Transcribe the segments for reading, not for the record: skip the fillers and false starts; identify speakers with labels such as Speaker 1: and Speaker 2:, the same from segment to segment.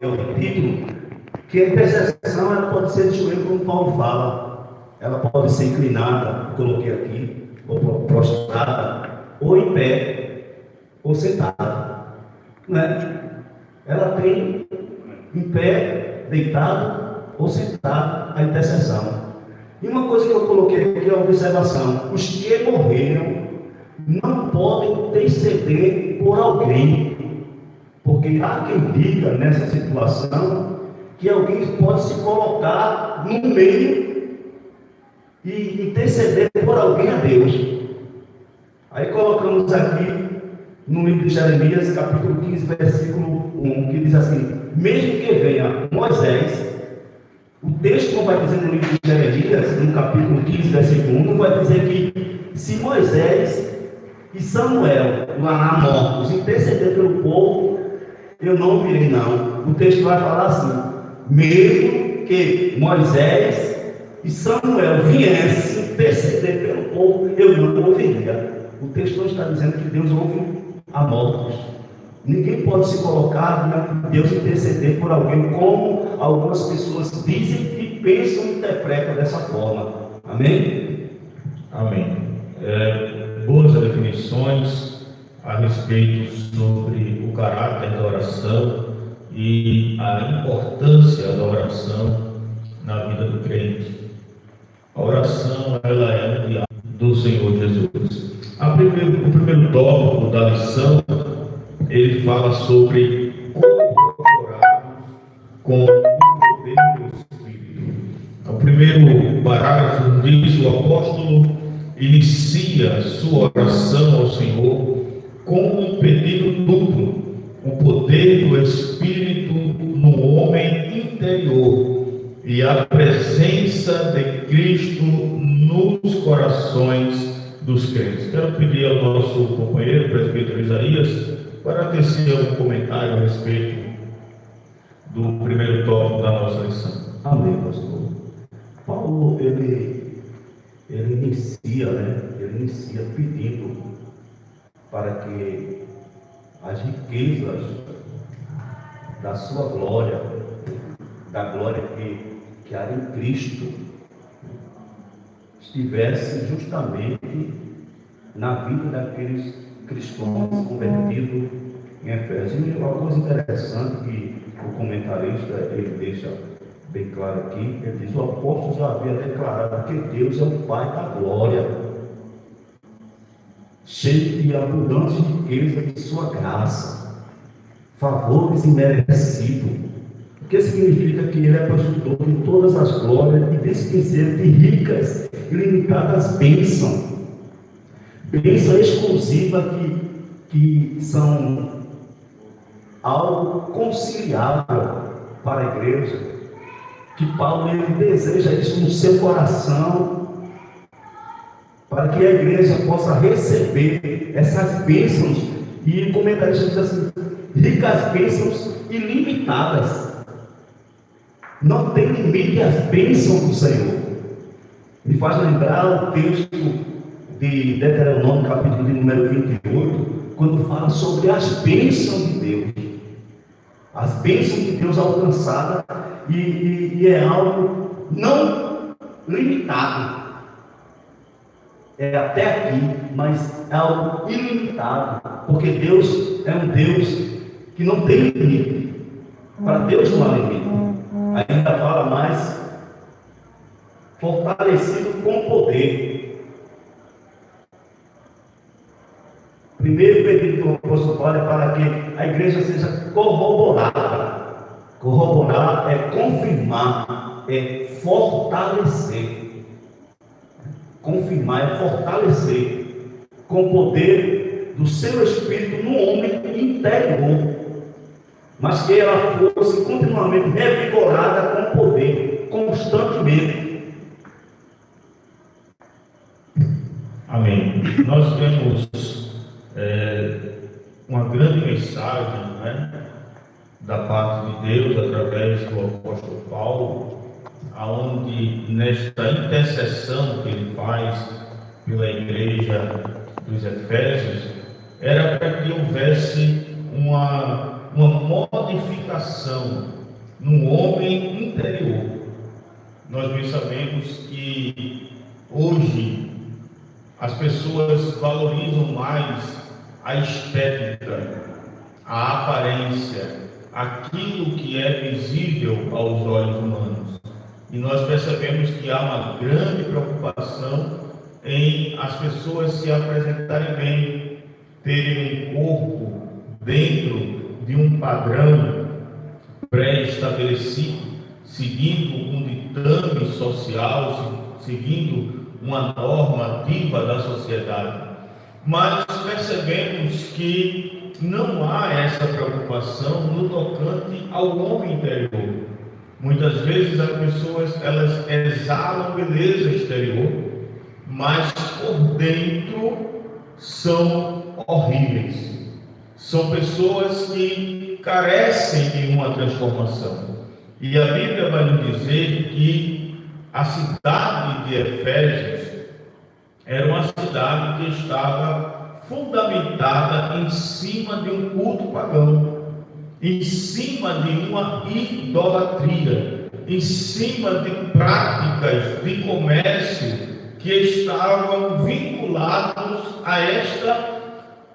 Speaker 1: é o título, que a intercessão ela pode ser de joelho, como Paulo fala. Ela pode ser inclinada, coloquei aqui, ou prostrada, ou em pé, ou sentada. Né? Ela tem em pé, deitado ou sentado a intercessão. E uma coisa que eu coloquei aqui é a observação: os que morreram não podem interceder por alguém, porque há quem diga nessa situação que alguém pode se colocar no meio e interceder por alguém a Deus. Aí colocamos aqui no livro de Jeremias, capítulo 15, versículo 1, que diz assim: mesmo que venha Moisés, o texto não vai dizer no livro de Jeremias, no capítulo 15, versículo 1, não vai dizer que se Moisés e Samuel, lá mortos, interceder pelo povo, eu não virei, não. O texto vai falar assim: mesmo que Moisés e Samuel viessem interceder pelo povo, eu não ouviria. O texto não está dizendo que Deus ouve a mortos. Ninguém pode se colocar diante de Deus interceder por alguém, como algumas pessoas dizem e pensam e interpretam dessa forma. Amém?
Speaker 2: Amém. Boas definições a respeito sobre o caráter da oração e a importância da oração na vida do crente. A oração, ela é um diálogo do Senhor Jesus. O primeiro tópico da lição, ele fala sobre como orar com o poder do Espírito. O primeiro parágrafo diz: o apóstolo inicia sua oração ao Senhor com um pedido duplo: o poder do Espírito no homem interior e a presença de Cristo nos corações dos crentes. Quero pedir ao nosso companheiro, presbítero Isaías, para tecer um comentário a respeito do primeiro tópico da nossa lição.
Speaker 1: Amém, pastor. Paulo, ele inicia pedindo para que as riquezas da sua glória, da glória que há em Cristo, estivesse justamente na vida daqueles cristãos convertidos em Efésios. E uma coisa interessante que o comentarista ele deixa bem claro aqui, ele diz: o apóstolo já havia declarado que Deus é o Pai da glória, cheio de abundância de riqueza de sua graça, favores imerecidos. O que significa que ele é possuidor de todas as glórias e dispenseiro de ricas e limitadas bênçãos exclusivas que são algo conciliável para a igreja, que Paulo ele deseja isso no seu coração, para que a igreja possa receber essas bênçãos. E o comentarista diz assim: ricas bênçãos ilimitadas. Não tem limite às bênçãos do Senhor. Me faz lembrar o texto de Deuteronômio, capítulo de número 28, quando fala sobre as bênçãos de Deus. As bênçãos de Deus alcançadas, e é algo não limitado. É até aqui, mas é algo ilimitado, porque Deus é um Deus que não tem limite. Para Deus não há limite. Ainda fala mais: fortalecido com poder. Primeiro pedido do apóstolo Paulo é para que a igreja seja corroborada. Corroborar é confirmar, é fortalecer. Confirmar é fortalecer com o poder do seu Espírito no homem interior, mas que ela fosse continuamente revigorada com poder, constantemente.
Speaker 2: Amém. Nós temos uma grande mensagem, da parte de Deus através do apóstolo Paulo, aonde nesta intercessão que ele faz pela igreja dos Efésios, era para que houvesse uma uma modificação no homem interior. Nós bem sabemos que hoje as pessoas valorizam mais a estética, a aparência, aquilo que é visível aos olhos humanos. E nós percebemos que há uma grande preocupação em as pessoas se apresentarem bem, terem um corpo dentro de um padrão pré-estabelecido, seguindo um ditame social, seguindo uma normativa da sociedade. Mas percebemos que não há essa preocupação no tocante ao homem interior. Muitas vezes as pessoas elas exalam beleza exterior, mas por dentro são horríveis. São pessoas que carecem de uma transformação. E a Bíblia vai nos dizer que a cidade de Efésios era uma cidade que estava fundamentada em cima de um culto pagão, em cima de uma idolatria, em cima de práticas de comércio que estavam vinculados a esta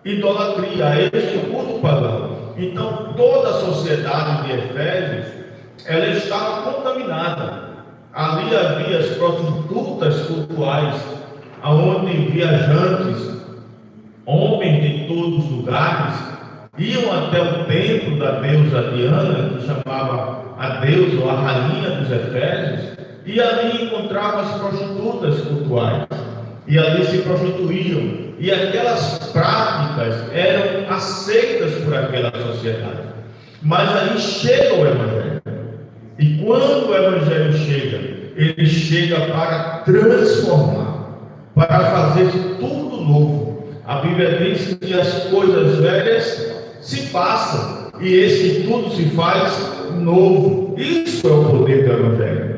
Speaker 2: idolatria, a este culto pagão. Então toda a sociedade de Efésios ela estava contaminada. Ali havia as prostitutas cultuais, aonde viajantes, homens de todos os lugares, iam até o templo da deusa Diana, que chamava a deusa ou a rainha dos Efésios, e ali encontravam as prostitutas cultuais, e ali se prostituíam, e aquelas práticas eram aceitas por aquela sociedade. Mas aí chega o Evangelho, e quando o Evangelho chega, ele chega para transformar, para fazer tudo novo. A Bíblia diz que as coisas velhas se passam e eis que tudo se faz novo. Isso é o poder do Evangelho.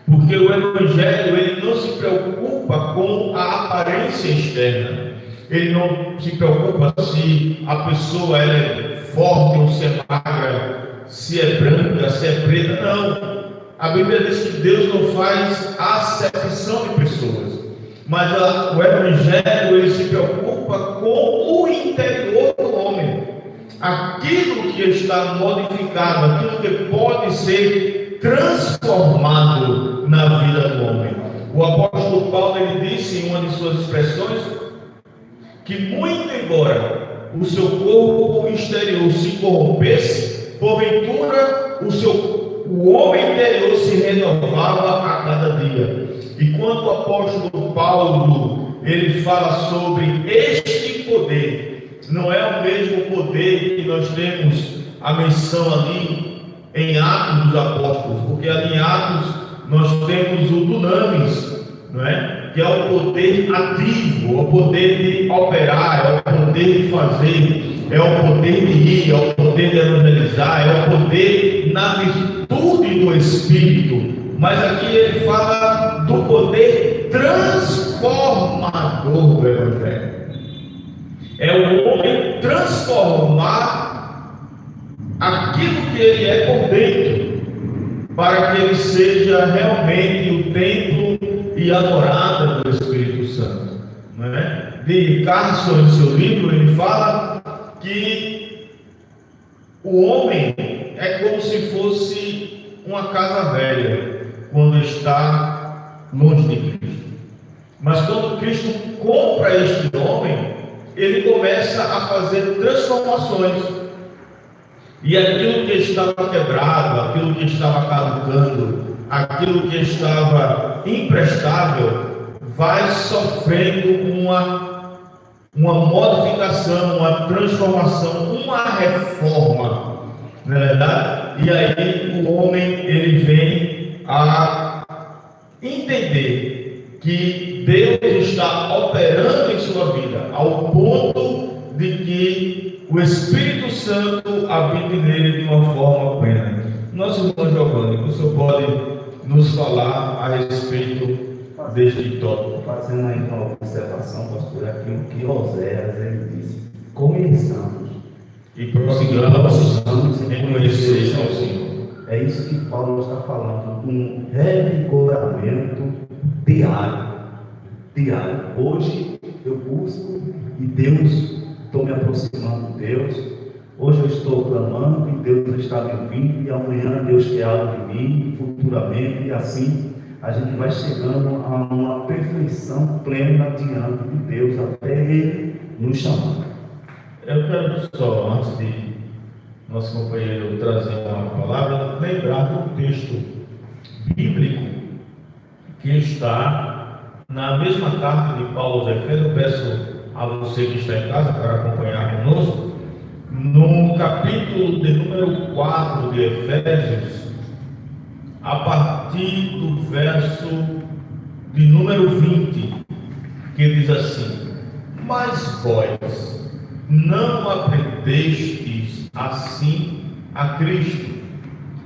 Speaker 2: Porque o Evangelho ele não se preocupa com a aparência externa. Ele não se preocupa se a pessoa ela é forte ou se é magra, se é branca, se é preta. Não. A Bíblia diz que Deus não faz acepção de pessoas. Mas o Evangelho ele se preocupa com o interior do homem. Aquilo que está modificado, aquilo que pode ser transformado na vida do homem. O apóstolo Paulo ele disse em uma de suas expressões que muito embora o seu corpo exterior se corrompesse, porventura o homem interior se renovava a cada dia. E quando o apóstolo Paulo ele fala sobre este poder, não é o mesmo poder que nós temos a menção ali em Atos dos Apóstolos, porque ali em Atos nós temos o dunamis, não é? Que é o poder ativo, é o poder de operar, é o poder de fazer, é o poder de ir, é o poder de evangelizar, é o poder na virtude do Espírito. Mas aqui ele fala do poder transformador do Evangelho. É o homem transformar aquilo que ele é por dentro, para que ele seja realmente o templo e a morada do Espírito Santo. Não é? De Carson, em seu livro, ele fala que o homem é como se fosse uma casa velha, quando está longe de Cristo. Mas quando Cristo compra este homem, ele começa a fazer transformações. E aquilo que estava quebrado, aquilo que estava caducando, aquilo que estava imprestável, vai sofrendo uma modificação, uma transformação, uma reforma. Não é verdade? E aí o homem ele vem a entender que Deus está operando em sua vida, ao ponto de que o Espírito Santo habita nele de uma forma plena. Nosso irmão Giovanni, o senhor pode nos falar a respeito deste tópico?
Speaker 1: Fazendo aí uma observação, pastor, aquilo que Oséias ele disse: começamos.
Speaker 2: E prossigamos em conhecer ao Senhor.
Speaker 1: É isso que Paulo está falando, um revigoramento diário. Hoje eu busco e Deus, estou me aproximando de Deus. Hoje eu estou clamando e Deus está me ouvindo, e amanhã Deus quer algo de mim, futuramente, e assim a gente vai chegando a uma perfeição plena diante de Deus, até Ele nos chamar.
Speaker 2: Eu quero só, antes de nosso companheiro trazer uma palavra, lembrar do texto bíblico que está na mesma carta de Paulo aos Efésios. Eu peço a você que está em casa para acompanhar conosco, no capítulo de número 4 de Efésios, a partir do verso de número 20, que diz assim: mas vós não aprendestes assim a Cristo,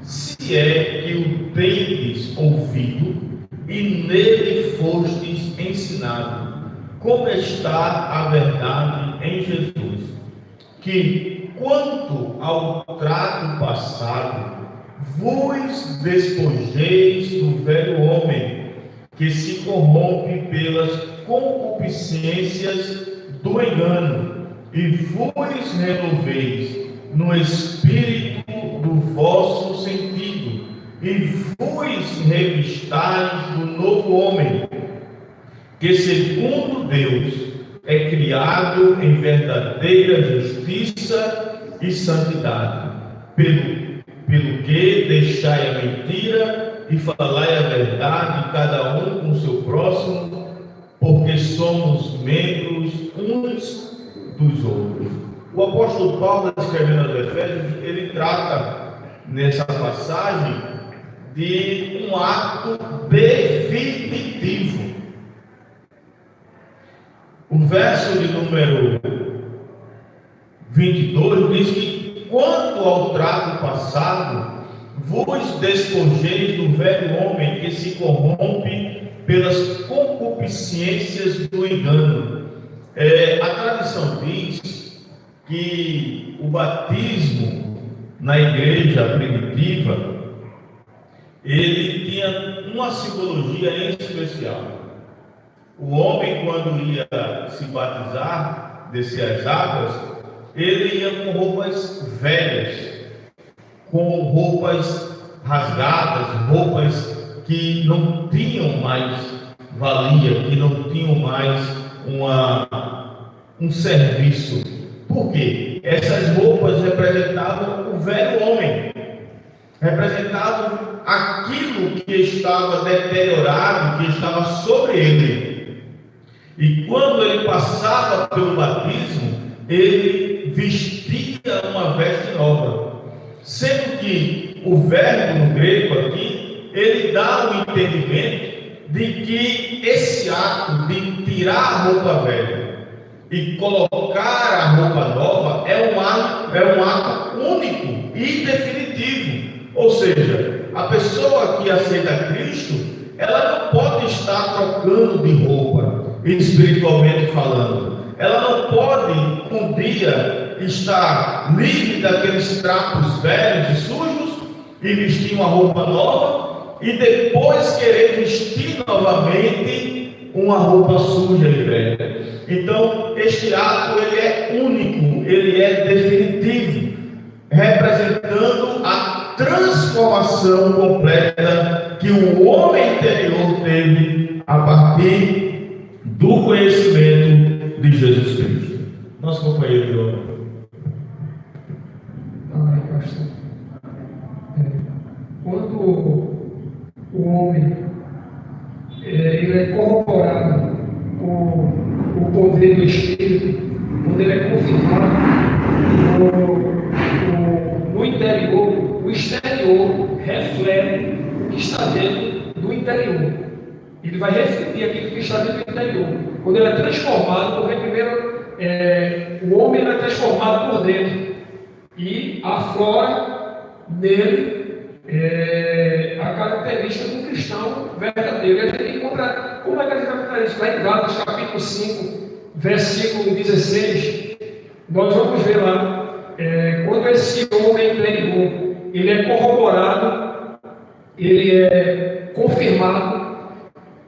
Speaker 2: se é que o tendes ouvido e nele fostes ensinado, como está a verdade em Jesus, que quanto ao trato passado vos despojeis do velho homem, que se corrompe pelas concupiscências do engano, e vos renoveis no espírito do vosso sentido, e vos revistais do novo homem, que segundo Deus é criado em verdadeira justiça e santidade, pelo que deixai a mentira e falai a verdade, cada um com o seu próximo, porque somos membros uns dos outros. O apóstolo Paulo, escrevendo aos Efésios, ele trata nessa passagem de um ato definitivo. O verso de número 22 diz que quanto ao trato passado, vos despojeis do velho homem que se corrompe pelas concupiscências do engano. A tradição diz que o batismo na igreja primitiva, ele tinha uma simbologia em especial. O homem, quando ia se batizar, descer as águas, ele ia com roupas velhas, com roupas rasgadas, roupas que não tinham mais valia, que não tinham mais um serviço. Por quê? Essas roupas representavam o velho homem, representavam aquilo que estava deteriorado, que estava sobre ele. E quando ele passava pelo batismo, ele vestia uma veste nova, sendo que o verbo no grego aqui, ele dá o entendimento de que esse ato de tirar a roupa velha e colocar a roupa nova é um ato único e definitivo. Ou seja, a pessoa que aceita Cristo, ela não pode estar trocando de roupa, espiritualmente falando. Ela não pode um dia estar livre daqueles trapos velhos e sujos e vestir uma roupa nova, e depois querer vestir novamente uma roupa suja e velha. Então, este ato ele é único, ele é definitivo, representando a transformação completa que o homem interior teve a partir do conhecimento de Jesus Cristo. Nosso companheiro de hoje.
Speaker 3: Amém, pastor. Quando o homem ele é corroborado com o poder do Espírito, quando ele é confirmado no interior, o exterior reflete o que está dentro do interior. Ele vai refletir aquilo que está dentro do interior. Quando ele é transformado, porque primeiro o homem é transformado por dentro e aflora nele a característica do cristão verdadeiro. A gente encontra como é que a gente vai encontrar isso? Lá em Gálatas capítulo 5, versículo 16, nós vamos ver lá quando esse homem interior ele é corroborado, ele é confirmado,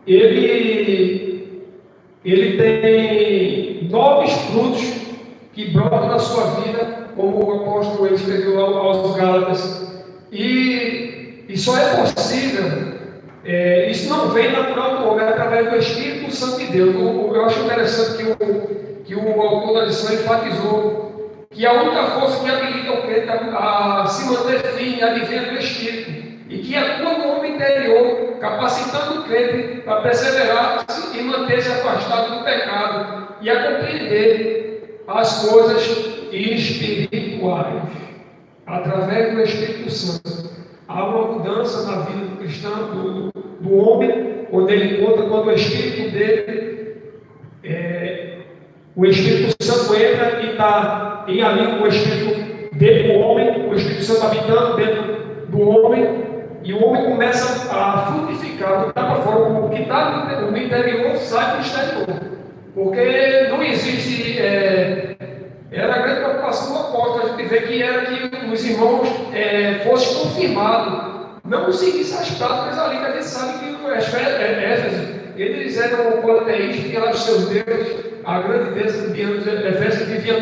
Speaker 3: ele tem novos frutos que brotam na sua vida, como o apóstolo escreveu aos Gálatas, e só é possível, isso não vem natural do homem, é através do Espírito Santo de Deus. Eu acho interessante que o autor da lição enfatizou que a única força que habilita o crente a se manter firme advém do Espírito, e que atua no homem interior, capacitando o crente para perseverar e manter-se afastado do pecado e a compreender as coisas espirituais através do Espírito Santo. Há uma mudança na vida do cristão, do homem, quando ele encontra, quando o Espírito dele, o Espírito Santo entra e está em alinho com o Espírito dele, o homem, o Espírito Santo habitando dentro do homem, e o homem começa a frutificar, botar para fora o que está no interior, sai para o exterior, porque não existe. Era a grande preocupação do apóstolo, a gente vê que era que os irmãos fossem confirmados, não seguissem as práticas ali, que a gente sabe que Éfeso, eles eram politeístas, tinham lá os seus deuses, a grande deus de Éfeso vivia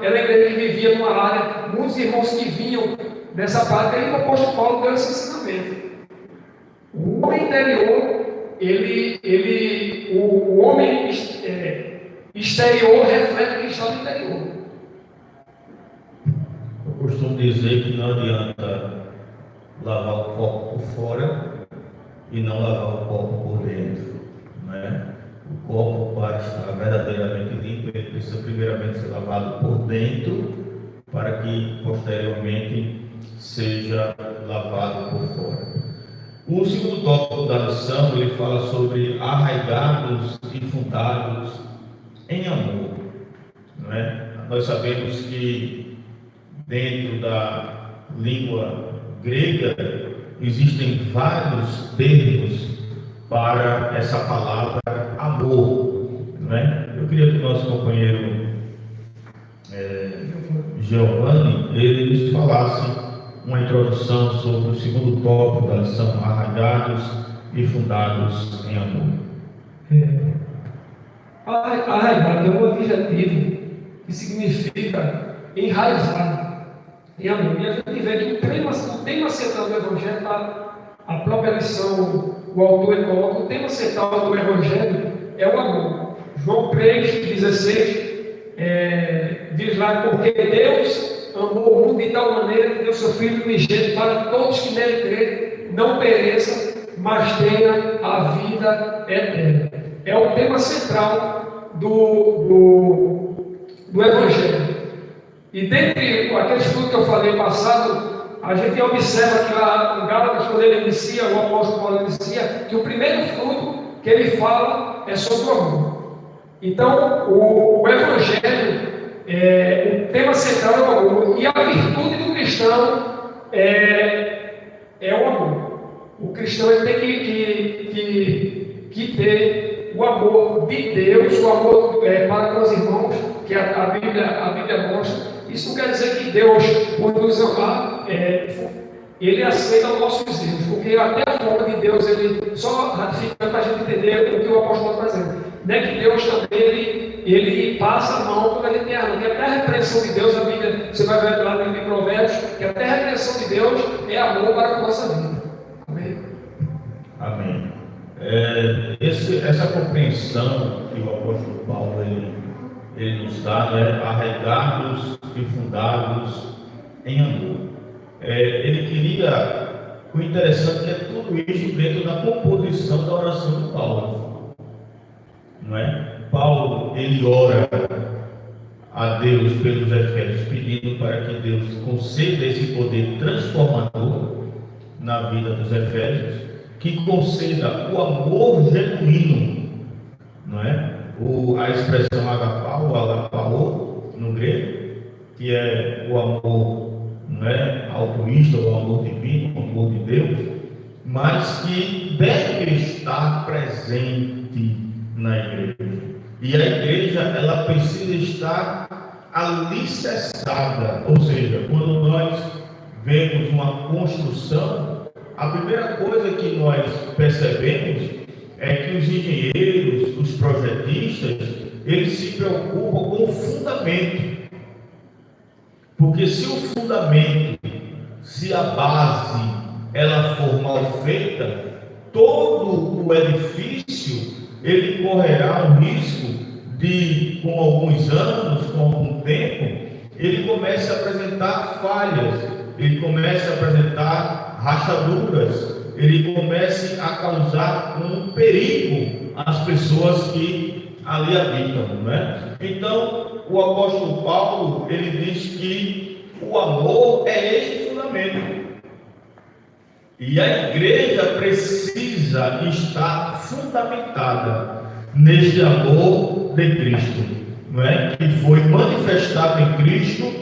Speaker 3: era a igreja que vivia numa área, muitos irmãos que vinham dessa parte, aí o apóstolo Paulo deu esse ensinamento. O homem interior, o homem exterior reflete o que está no interior.
Speaker 2: Eu costumo dizer que não adianta lavar o copo por fora e não lavar o copo por dentro, né? O copo, para estar verdadeiramente limpo, ele precisa primeiramente ser lavado por dentro, para que posteriormente seja lavado por fora. O segundo tópico da lição, ele fala sobre arraigados e fundados em amor, não é? Nós sabemos que dentro da língua grega existem vários termos para essa palavra amor, não é? Eu queria que o nosso companheiro Giovanni, ele nos falasse uma introdução sobre o segundo tópico da lição, arraigados e fundados em amor.
Speaker 3: Arraigado é um adjetivo que significa enraizado em amor. E a gente vê que o tema central do Evangelho, a própria lição, o autor ele coloca, o tema central do Evangelho é o amor. João 3,16 diz lá, porque Deus amou o mundo de tal maneira que deu seu Filho unigênito para todos que nele crerem, não pereçam, mas tenham a vida eterna. É o tema central do Evangelho. E dentre aqueles frutos que eu falei passado, a gente observa que lá em Gálatas, quando ele inicia, o apóstolo Paulo inicia, que o primeiro fruto que ele fala é sobre o amor. Então, o Evangelho, o tema central é o amor, e a virtude do cristão é o amor. O cristão ele tem que ter o amor de Deus, o amor para com os irmãos, que a Bíblia mostra. Isso não quer dizer que Deus, por nos amar, ele aceita os nossos erros, porque até a forma de Deus, ele só ratifica para a gente entender o que o apóstolo está dizendo. Não é que Deus também, ele passa a mão quando a gente tem errado, porque até a repreensão de Deus, a Bíblia, você vai ver lá no livro de Provérbios, que até a repreensão de Deus é amor para a nossa vida. Amém?
Speaker 2: Amém. Essa compreensão que o apóstolo Paulo ele nos dá, né? Arraigados e fundados em amor. Ele queria, o interessante é tudo isso dentro da composição da oração de Paulo, não é? Paulo, ele ora a Deus pelos Efésios, pedindo para que Deus conceda esse poder transformador na vida dos Efésios, que conceda o amor genuíno, não é? A expressão agapao no grego, que é o amor, não é, altruísta, o amor divino, o amor de Deus, mas que deve estar presente na igreja. E a igreja, ela precisa estar alicerçada, ou seja, quando nós vemos uma construção, a primeira coisa que nós percebemos é que os engenheiros, os projetistas, eles se preocupam com o fundamento. Porque se o fundamento, se a base ela for mal feita, todo o edifício ele correrá um risco de, com alguns anos, com algum tempo, ele comece a apresentar falhas, ele comece a apresentar rachaduras, ele comece a causar um perigo às pessoas que ali habitam, não é? Então, o apóstolo Paulo, ele diz que o amor é este fundamento. E a igreja precisa estar fundamentada neste amor de Cristo, não é? Que foi manifestado em Cristo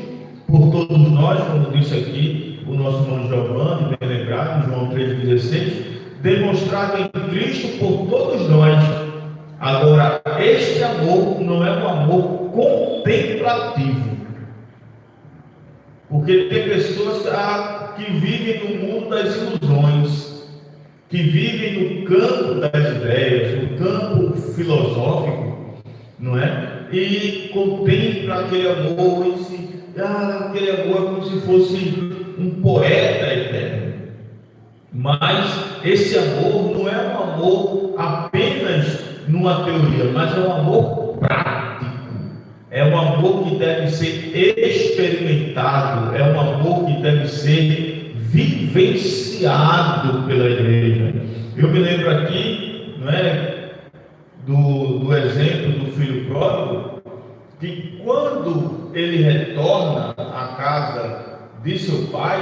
Speaker 2: por todos nós, como disse aqui o nosso irmão Giovanni, bem lembrado, João 3,16, demonstrado em Cristo por todos nós. Agora, este amor não é um amor contemplativo, porque tem pessoas que vivem no mundo das ilusões, que vivem no campo das ideias, no campo filosófico, não é? E contempla aquele amor e aquele amor é como se fosse um poeta eterno. Mas esse amor não é um amor apenas numa teoria, mas é um amor prático. É um amor que deve ser experimentado, é um amor que deve ser vivenciado pela igreja. Eu me lembro aqui, não é, do exemplo do filho pródigo, que quando ele retorna à casa de seu pai,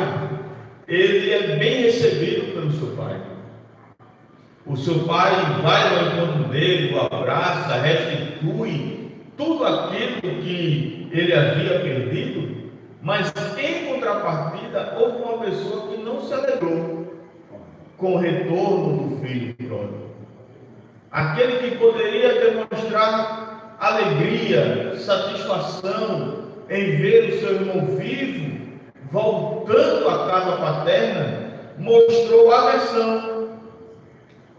Speaker 2: ele é bem recebido pelo seu pai. O seu pai vai ao encontro dele, o abraça, restitui tudo aquilo que ele havia perdido, mas em contrapartida houve uma pessoa que não se alegrou com o retorno do filho pródigo. Aquele que poderia demonstrar alegria, satisfação em ver o seu irmão vivo, voltando à casa paterna, mostrou aversão,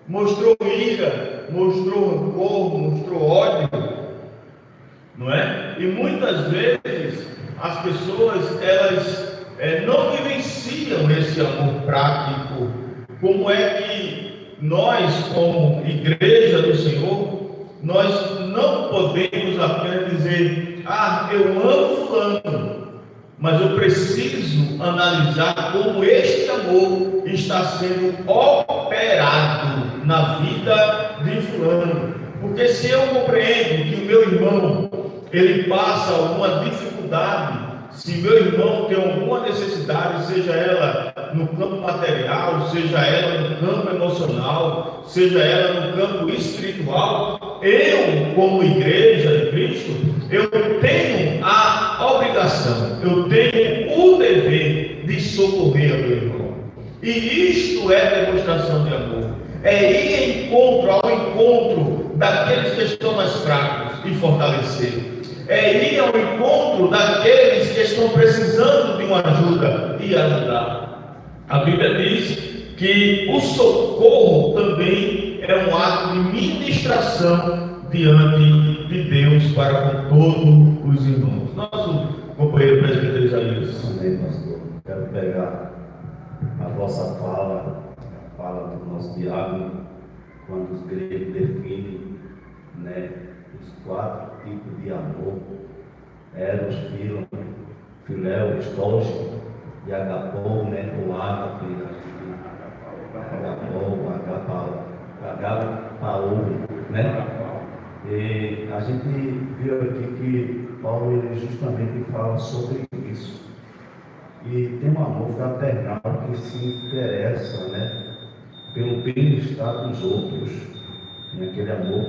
Speaker 2: mostrou ira, mostrou rancor, mostrou ódio, não é? E muitas vezes as pessoas elas não vivenciam esse amor prático. Como é que nós, como igreja do Senhor, nós não podemos apenas dizer: eu amo fulano, mas eu preciso analisar como este amor está sendo operado na vida de fulano. Porque se eu compreendo que o meu irmão ele passa alguma dificuldade, se meu irmão tem alguma necessidade, seja ela no campo material, seja ela no campo emocional, seja ela no campo espiritual, eu, como igreja de Cristo, eu tenho a obrigação, eu tenho o dever de socorrer ao meu irmão. E isto é demonstração de amor. É ir ao encontro daqueles que estão mais fracos e fortalecer. É ir ao encontro daqueles que estão precisando de uma ajuda e ajudar. A Bíblia diz que o socorro também é um ato de ministração diante de Deus para com todos os irmãos. Nosso companheiro presbítero Isaías.
Speaker 1: Amém, pastor. Quero pegar a vossa fala, a fala do nosso diácono, quando os gregos definem, né, os 4 tipos de amor: eros, filon, filéu, estógio e agapou, né, o ágape, agapaou, né? E a gente viu aqui que Paulo ele justamente fala sobre isso. E tem um amor fraternal que se interessa, né, pelo bem-estar dos outros. Tem aquele amor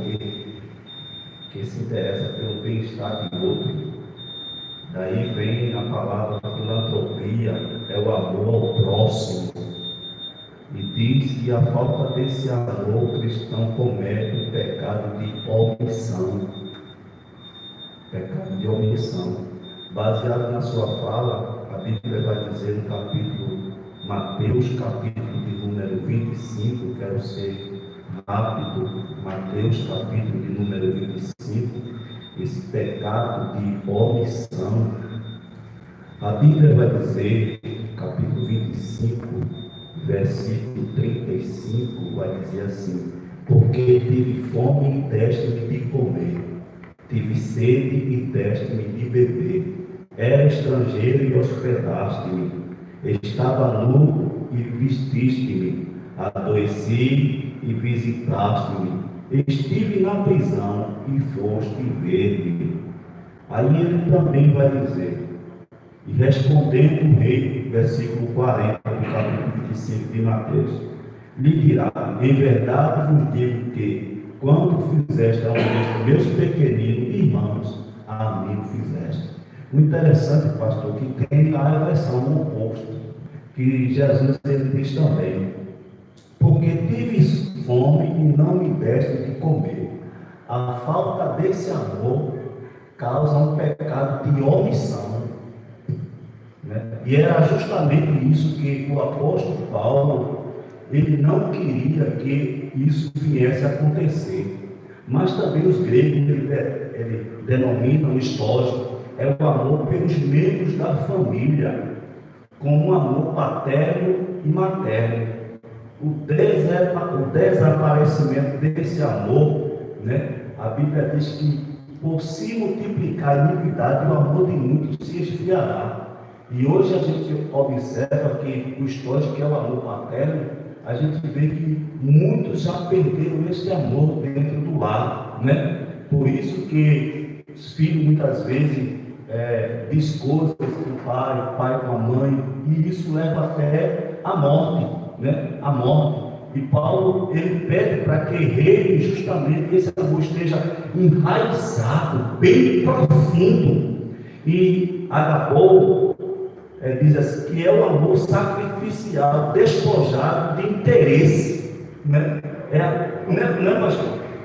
Speaker 1: que se interessa pelo bem-estar do outro. Daí vem a palavra filantropia, é o amor ao próximo. E diz que a falta desse amor, o cristão comete o pecado de omissão. Pecado de omissão. Baseado na sua fala, a Bíblia vai dizer no capítulo, Mateus, capítulo de número 25, quero ser rápido, Mateus, capítulo de número 25, esse pecado de omissão. A Bíblia vai dizer, capítulo 25, versículo 35, vai dizer assim: porque tive fome e deste-me de comer, tive sede e deste-me de beber, era estrangeiro e hospedaste-me, estava nu e vestiste-me, adoeci e visitaste-me, estive na prisão e foste ver-me. Aí ele também vai dizer, e respondendo o rei, versículo 40 do capítulo 25 de Mateus, lhe dirá: em verdade vos digo que, quando fizeste a um destes meus pequeninos irmãos, a mim o fizeste. O interessante, pastor, que tem a versão oposta, que Jesus ele diz também: porque tive fome e não me deste de comer. A falta desse amor causa um pecado de omissão. E era justamente isso que o apóstolo Paulo, ele não queria que isso viesse a acontecer. Mas também os gregos, ele denominam histórico, é o amor pelos membros da família, como um amor paterno e materno. O desaparecimento desse amor, a Bíblia diz que por se multiplicar a iniquidade, o amor de muitos se esfriará. E hoje a gente observa que o histórico, que é o amor paterno, a gente vê que muitos já perderam esse amor dentro do lar, Por isso que os filhos muitas vezes diz coisas com o pai com a mãe, e isso leva até a morte, A morte. E Paulo, ele pede para que reine justamente esse amor esteja enraizado, bem profundo. E Agabou diz assim, que é o amor sacrificial, despojado de interesse,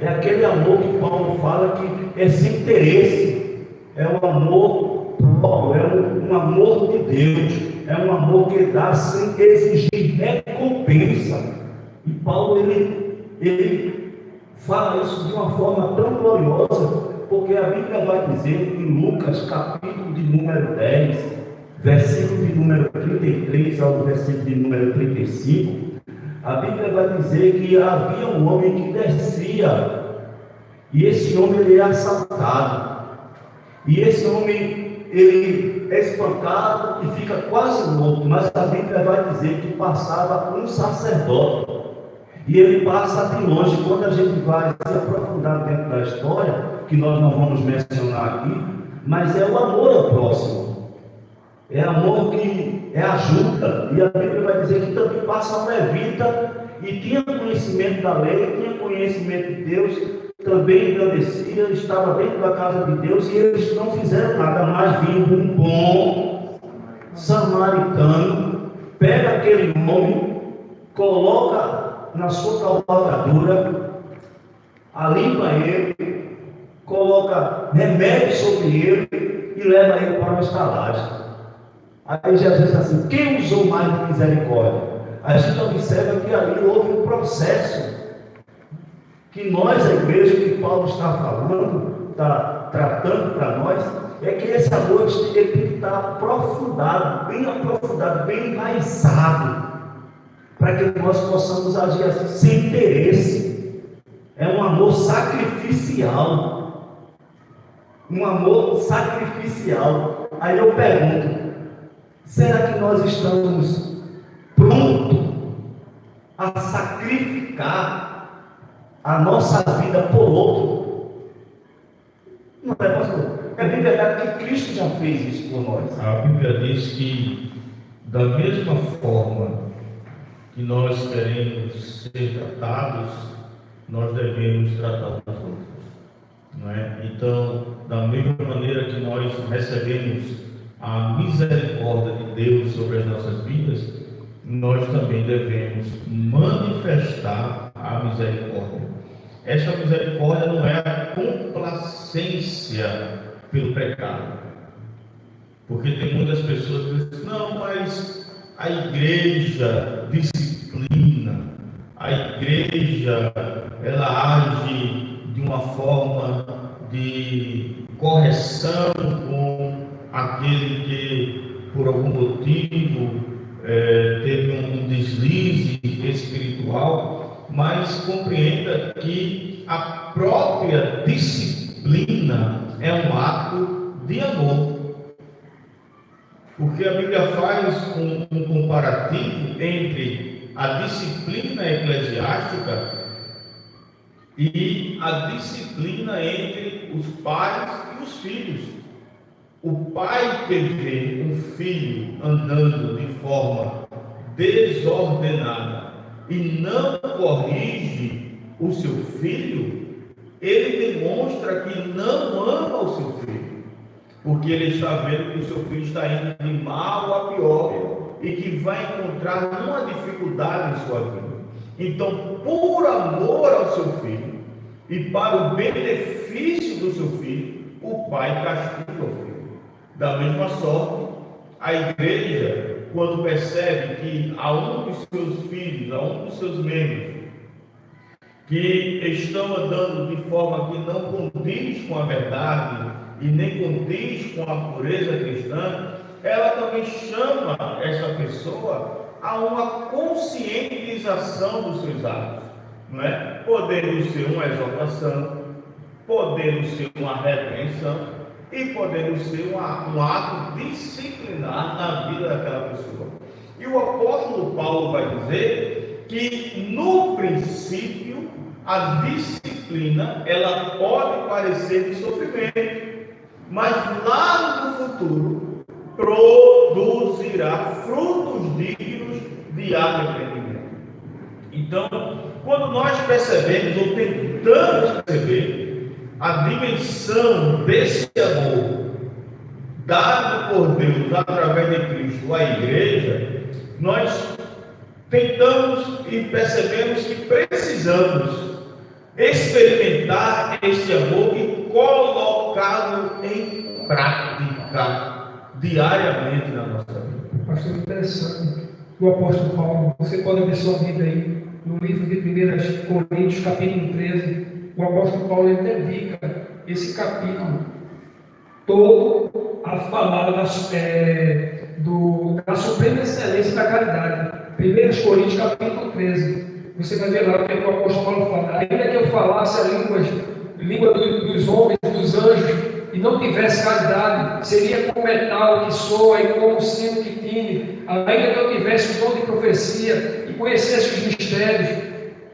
Speaker 1: É aquele amor que Paulo fala que é sem interesse, é um amor próprio, é um amor de Deus, é um amor que dá sem exigir recompensa. E Paulo, ele fala isso de uma forma tão gloriosa, porque a Bíblia vai dizer em Lucas, capítulo de número 10, versículo de número 33 ao versículo de número 35, a Bíblia vai dizer que havia um homem que descia, e esse homem ele é assaltado, e esse homem ele é espancado e fica quase morto, mas a Bíblia vai dizer que passava um sacerdote, e ele passa de longe. Quando a gente vai se aprofundar dentro da história, que nós não vamos mencionar aqui, mas é o amor ao próximo, é amor que é ajuda. E a Bíblia vai dizer que também passa um levita, e tinha conhecimento da lei, tinha conhecimento de Deus, também engrandecia, estava dentro da casa de Deus, e eles não fizeram nada, mas vindo um bom samaritano, pega aquele homem, coloca na sua cavalgadura, limpa ele, coloca remédio sobre ele e leva ele para uma estalagem. Aí Jesus diz assim: quem usou mais de misericórdia? A gente observa que ali houve um processo que nós, a igreja que Paulo está falando, está tratando para nós, é que esse amor ele tem que estar aprofundado, bem enraizado, para que nós possamos agir assim, sem interesse. É um amor sacrificial. Um amor sacrificial. Aí eu pergunto: será que nós estamos prontos a sacrificar a nossa vida por outro? Não é, pastor? É bem verdade que Cristo já fez isso por nós.
Speaker 2: A Bíblia diz que, da mesma forma que nós queremos ser tratados, nós devemos tratar os outros, não é? Então, da mesma maneira que nós recebemos a misericórdia de Deus sobre as nossas vidas, nós também devemos manifestar a misericórdia. Essa misericórdia não é a complacência pelo pecado. Porque tem muitas pessoas que dizem, não, mas a igreja disciplina, a igreja, ela age de uma forma de correção com aquele que, por algum motivo, teve um deslize espiritual, mas compreenda que a própria disciplina é um ato de amor. Porque a Bíblia faz um comparativo entre a disciplina eclesiástica e a disciplina entre os pais e os filhos. O pai que vê um filho andando de forma desordenada e não corrige o seu filho, ele demonstra que não ama o seu filho, porque ele está vendo que o seu filho está indo de mal a pior e que vai encontrar uma dificuldade em sua vida. Então, por amor ao seu filho e para o benefício do seu filho, o pai castiga o filho. Da mesma sorte, a igreja, quando percebe que a um dos seus filhos, a um dos seus membros, que estão andando de forma que não condiz com a verdade e nem condiz com a pureza cristã, ela também chama essa pessoa a uma conscientização dos seus atos, não é? Podendo ser uma exortação, podendo ser uma repreensão e podendo ser um ato disciplinar na vida daquela pessoa. E o apóstolo Paulo vai dizer que no princípio a disciplina ela pode parecer de sofrimento, mas lá no futuro produzirá frutos dignos de arrependimento. Então, quando nós percebemos ou tentamos perceber a dimensão desse amor dado por Deus através de Cristo à igreja, nós tentamos e percebemos que precisamos experimentar este amor e colocá-lo em prática diariamente na nossa vida.
Speaker 3: Pastor, interessante. O apóstolo Paulo, você pode ver sua vida aí no livro de 1 Coríntios, capítulo 13. O apóstolo Paulo ele dedica esse capítulo todo a falar da suprema excelência da caridade. 1 Coríntios capítulo 13. Você vai ver lá o que o apóstolo Paulo fala. Ainda que eu falasse a língua dos homens, dos anjos, e não tivesse caridade, seria como metal que soa e como sino que tine. Ainda que eu tivesse o dom de profecia e conhecesse os mistérios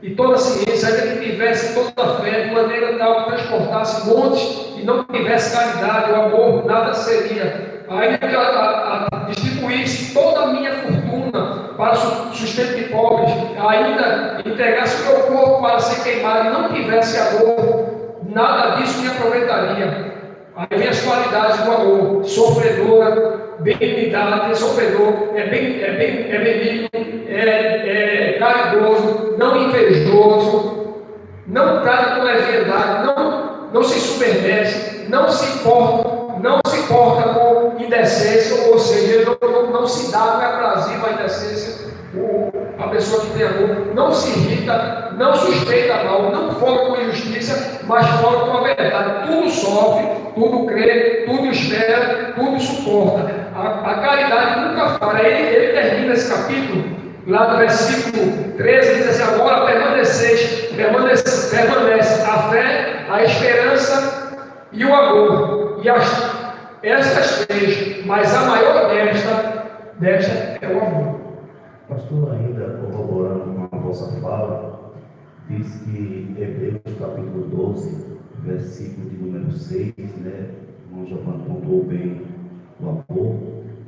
Speaker 3: e toda a ciência, ainda que tivesse toda a fé, de maneira tal que transportasse montes e não tivesse caridade, o amor, nada seria. Ainda que eu distribuísse toda a minha fortuna para sustento de pobres, ainda entregasse o meu corpo para ser queimado e não tivesse amor, nada disso me aproveitaria. Aí vem as qualidades do amor: sofredora, benignidade, sofredor, benigno, caridoso, não invejoso, não trata com leviandade, não se submete, não se importa com indecência, ou seja, ele não se dá, não é aprazível a indecência. A pessoa que tem amor não se irrita, não suspeita mal, não folga com injustiça, mas folga com a verdade. Tudo sofre, tudo crê, tudo espera, tudo suporta. A caridade nunca falha. Ele termina esse capítulo, lá no versículo 13, diz assim: agora permanece a fé, a esperança e o amor. E estas três, mas a maior desta é o amor.
Speaker 1: Pastor, ainda corroborando com a vossa fala, diz que Hebreus capítulo 12, versículo de número 6, né? O irmão Giovanni pontuou bem o amor,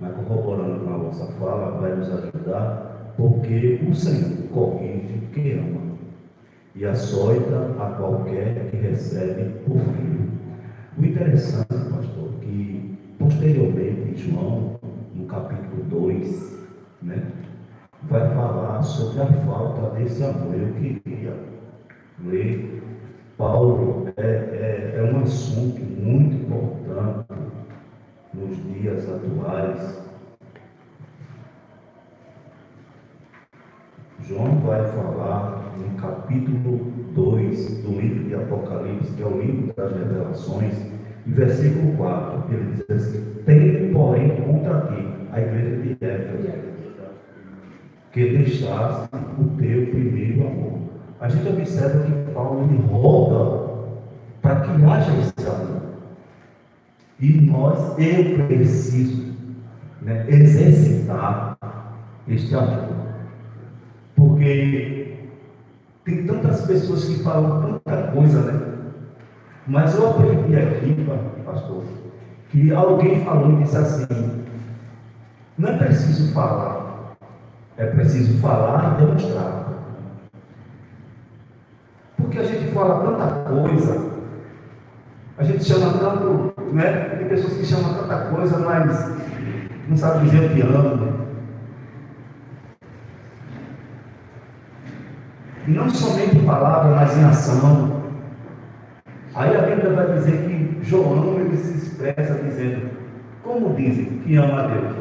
Speaker 1: mas corroborando com a vossa fala, vai nos ajudar, porque o Senhor corrige quem ama e açoita a qualquer que recebe por filho. O interessante, pastor, que posteriormente João, no capítulo 2, né, vai falar sobre a falta desse amor. Eu queria ler. Paulo é um assunto muito importante no nos dias atuais. João vai falar no capítulo 2 do livro de Apocalipse, que é o livro das revelações, em versículo 4, ele diz assim: tenho, porém, contra ti, a igreja de Éfeso, que deixaste o teu primeiro amor. A gente observa que Paulo ele roga para que haja esse amor. E eu preciso, exercitar este amor. Porque tem tantas pessoas que falam tanta coisa, né? Mas eu aprendi aqui, pastor, que alguém falou e disse assim: não é preciso falar, é preciso falar e demonstrar. Porque a gente fala tanta coisa, a gente chama tanto, né? Tem pessoas que chamam tanta coisa, mas não sabe dizer o que ama. E não somente em palavra, mas em ação. Aí a Bíblia vai dizer que João ele se expressa dizendo: como dizem que ama a Deus?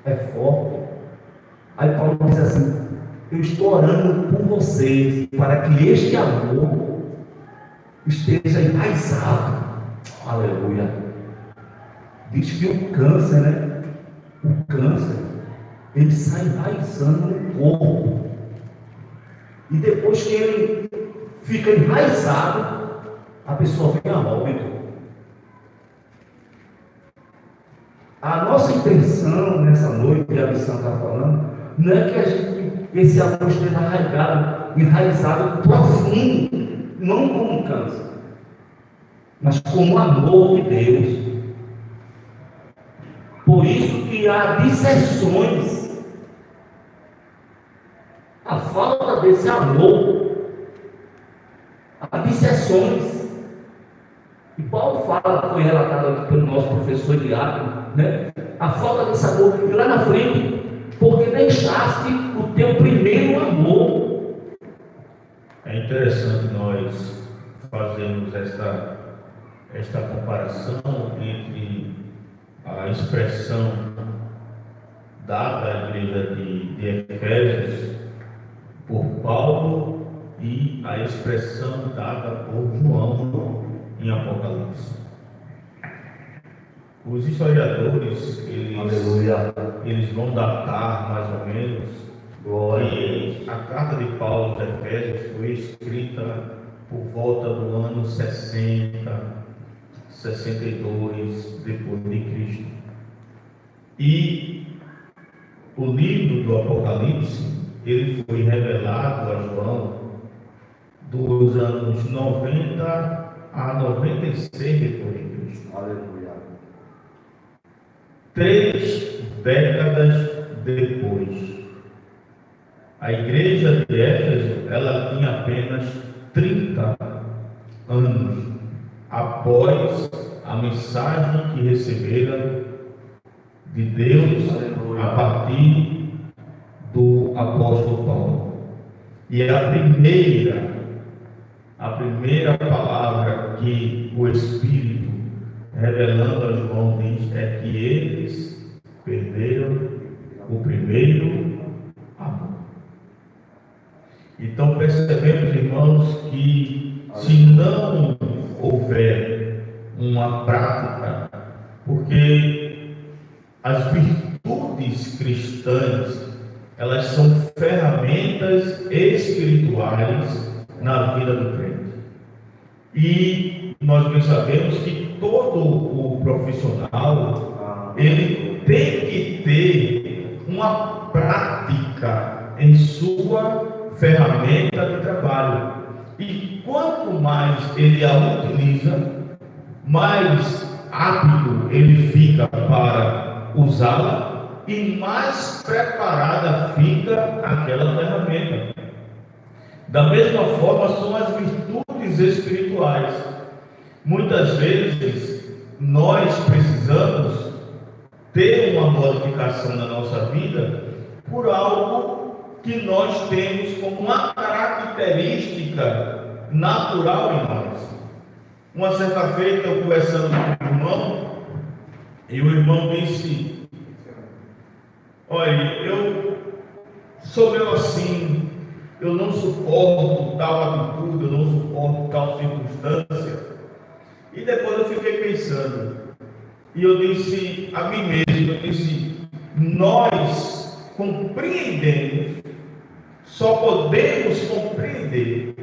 Speaker 1: É forte. Aí Paulo diz assim: eu estou orando por vocês, para que este amor esteja enraizado. Aleluia. Diz que o câncer, o câncer, ele sai enraizando no corpo. E depois que ele fica enraizado, a pessoa vem a óbito. A nossa intenção nessa noite, a missão está falando, não é que esse amor esteja enraizado profundo, não como câncer, mas como amor de Deus. Por isso que há disseções. A falta desse amor, há disseções. E Paulo fala, foi relatado aqui pelo nosso professor Diácono, né? A falta desse amor. E lá na frente, porque deixaste o teu primeiro amor.
Speaker 2: É interessante nós fazermos esta comparação entre a expressão dada à igreja de Efésios por Paulo e a expressão dada por João em Apocalipse. Os historiadores, eles vão datar mais ou menos que a carta de Paulo aos Efésios foi escrita por volta do ano 60, 62 depois de Cristo. E o livro do Apocalipse ele foi revelado a João dos anos 90 a 96 depois de Cristo.
Speaker 1: Aleluia.
Speaker 2: 3 décadas depois. A igreja de Éfeso, ela tinha apenas 30 anos após a mensagem que recebera de Deus a partir do apóstolo Paulo. E a primeira palavra que o Espírito, revelando a João, diz é que eles perderam o primeiro amor. Então percebemos, irmãos, que se não houver uma prática, porque as virtudes cristãs, elas são ferramentas espirituais na vida do crente. E nós bem sabemos que todo o profissional, ele tem que ter uma prática em sua ferramenta de trabalho. E quanto mais ele a utiliza, mais apto ele fica para usá-la e mais preparada fica aquela ferramenta. Da mesma forma são as virtudes espirituais. Muitas vezes nós precisamos ter uma modificação na nossa vida por algo que nós temos como uma característica natural em nós. Uma certa feita, eu conversando com o irmão, E o irmão disse: olha, eu sou meio assim, eu não suporto tal atitude, eu não suporto tal circunstância. E depois eu fiquei pensando, e eu disse a mim mesmo, eu disse: nós compreendemos, só podemos compreender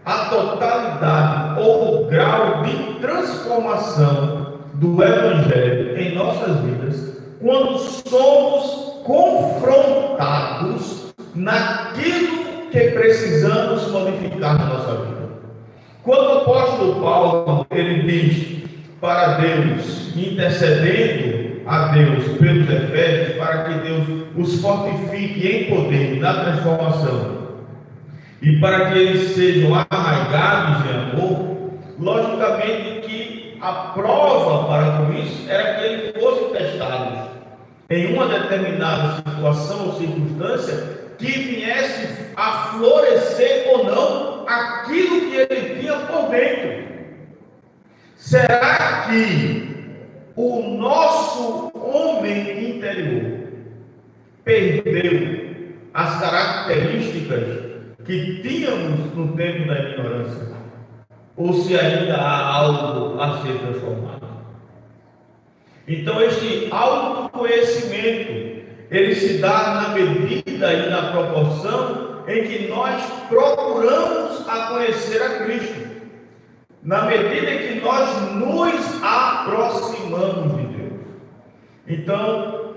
Speaker 2: a totalidade ou o grau de transformação do Evangelho em nossas vidas quando somos confrontados naquilo que precisamos modificar na nossa vida. Quando o apóstolo Paulo ele diz para Deus, intercedendo a Deus pelos Efésios, para que Deus os fortifique em poder na transformação e para que eles sejam arraigados em amor, logicamente que a prova para com isso era que eles fossem testados em uma determinada situação ou circunstância que viesse a florescer ou não aquilo que ele tinha por dentro. Será que o nosso homem interior perdeu as características que tínhamos no tempo da ignorância? Ou se ainda há algo a ser transformado? Então este autoconhecimento, ele se dá na medida e na proporção em que nós procuramos a conhecer a Cristo, na medida em que nós nos aproximamos de Deus. Então,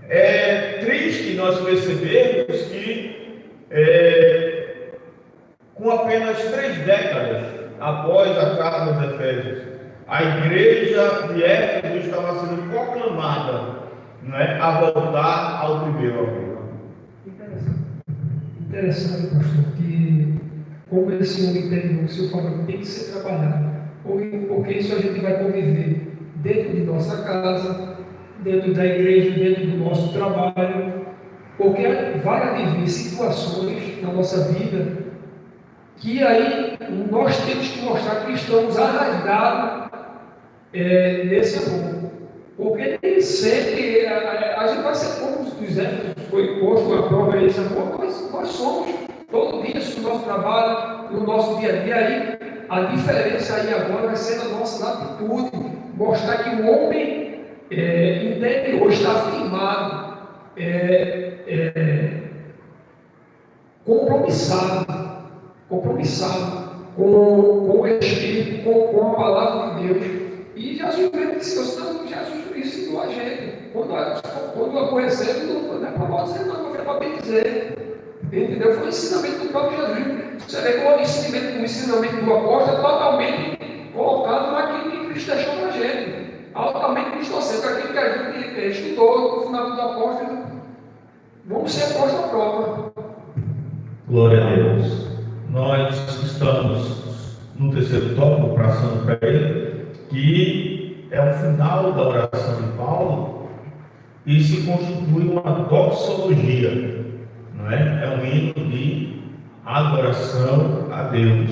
Speaker 2: é triste nós percebermos que com apenas 3 décadas após a carta dos Efésios, a igreja de Éfeso estava sendo proclamada, a voltar ao primeiro amor.
Speaker 3: Interessante, pastor, que como esse homem interior, o senhor falou, tem que ser trabalhado, porque isso a gente vai conviver dentro de nossa casa, dentro da igreja, dentro do nosso trabalho, porque vai haver situações na nossa vida que aí nós temos que mostrar que estamos arraigados nesse amor. Porque nem sempre a gente vai ser como os Éfesos, foi posto a prova esse amor, mas nós somos todo dia no nosso trabalho, no nosso dia a dia. Aí a diferença aí agora vai ser na nossa atitude, mostrar que o homem interior está firmado, compromissado com o Espírito, com a palavra de Deus. E Jesus mesmo disse: Jesus ensinou a gente. Quando aborrecemos, não é para nós dizer, não, foi para bem dizer. Entendeu? Foi o ensinamento do próprio Jesus. Você vê que o ensinamento do apóstolo é totalmente colocado naquilo que Cristo deixou para a gente. Altamente distorcendo aquilo que a gente estudou no fundamento do apóstolo. Vamos ser postos à prova.
Speaker 2: Glória a Deus. Nós estamos no terceiro tópico, passando para ele, que é o final da oração de Paulo e se constitui uma doxologia, não é? É um hino de adoração a Deus.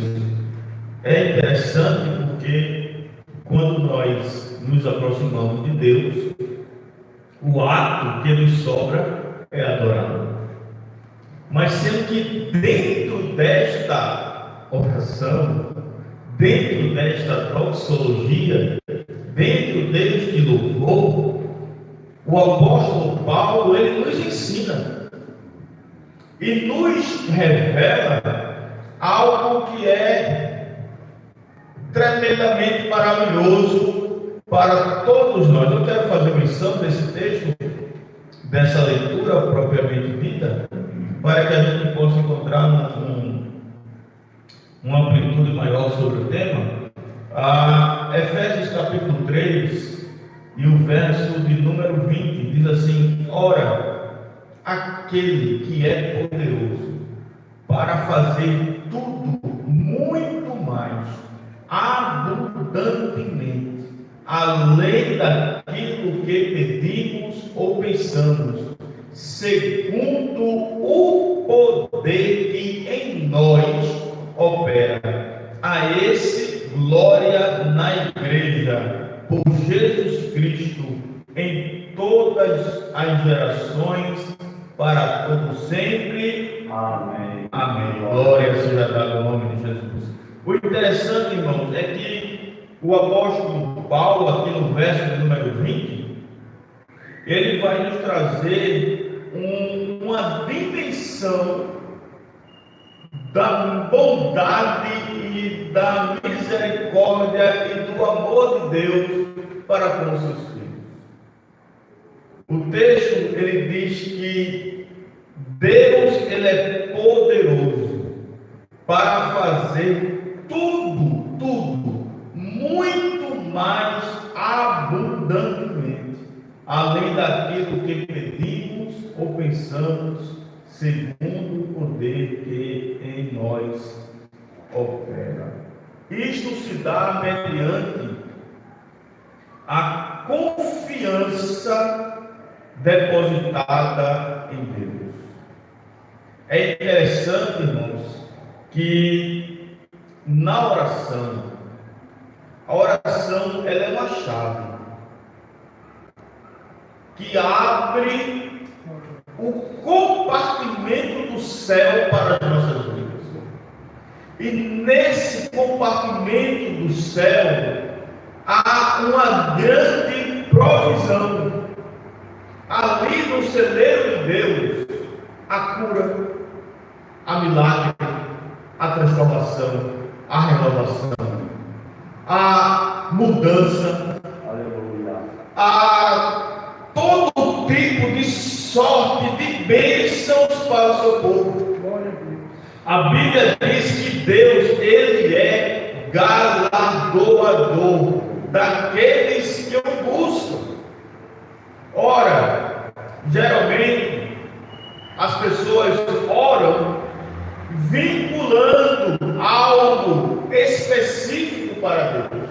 Speaker 2: É interessante porque quando nós nos aproximamos de Deus, o ato que nos sobra é adorar. Mas sendo que dentro desta oração, dentro desta doxologia, dentro deste louvor, o apóstolo Paulo, ele nos ensina e nos revela algo que é tremendamente maravilhoso para todos nós. Eu quero fazer menção desse texto, dessa leitura propriamente dita, para que a gente possa encontrar uma amplitude maior sobre o tema. Efésios capítulo 3 e o verso de número 20 diz assim: ora, aquele que é poderoso para fazer tudo muito mais abundantemente, além daquilo que pedimos ou pensamos, segundo o poder que em nós opera. A esse glória na igreja, por Jesus em todas as gerações, para todo sempre.
Speaker 1: Amém.
Speaker 2: Amém. Glória seja dada ao nome de Jesus. O interessante, irmãos, é que o apóstolo Paulo, aqui no verso de número 20, ele vai nos trazer uma dimensão da bondade e da misericórdia e do amor de Deus para com os seus filhos. O texto, ele diz que Deus, ele é poderoso para fazer tudo, muito mais abundantemente, além daquilo que pedimos ou pensamos, segundo o poder que em nós opera. Isto se dá mediante a confiança depositada em Deus. É interessante, irmãos, que na oração, a oração ela é uma chave que abre o compartimento do céu para as nossas vidas. E nesse compartimento do céu há uma grande provisão. Ali no celeiro de Deus, a cura, a milagre, a transformação, a renovação, a mudança, a todo tipo de sorte, de bênçãos para o seu povo. A Bíblia diz que Deus, ele é galardoador daqueles que o buscam. Ora, geralmente as pessoas oram vinculando algo específico para Deus,